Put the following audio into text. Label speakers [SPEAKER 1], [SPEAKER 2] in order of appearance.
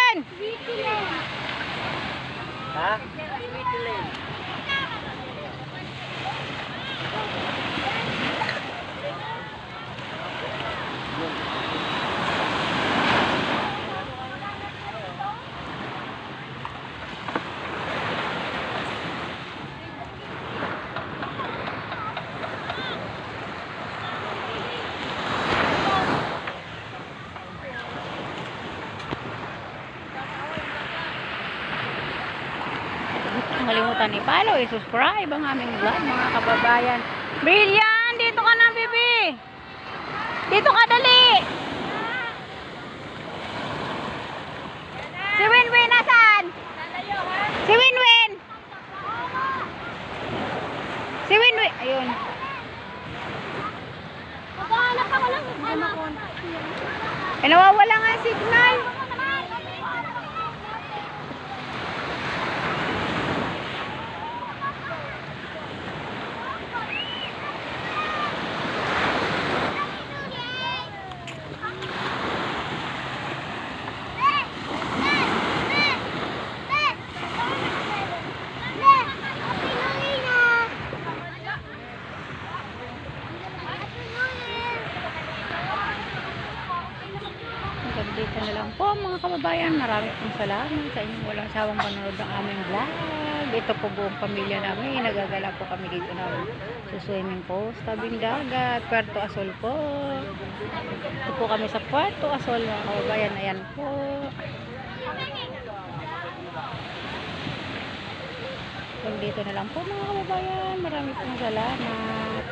[SPEAKER 1] yan?
[SPEAKER 2] Ha?
[SPEAKER 1] Kalimutan i-follow, i-subscribe ang aming vlog mga kababayan. Brilliant! Dito ka na, baby! Dito ka, dali! Si Winwin, nasaan? Si Winwin! Si Winwin! Ayun. Eh, nawawala nga ang signal. Dito na lang po mga kababayan. Maraming pong salamat sa inyong walang sawang panonood ng aming vlog. Ito po buong pamilya namin. Nagagala po kami dito ng swimming pool sa tabing dagat. Puerto Azul po. Ito po kami sa Puerto Azul mga kababayan. Ayan po. Dito na lang po mga kababayan. Maraming pong salamat.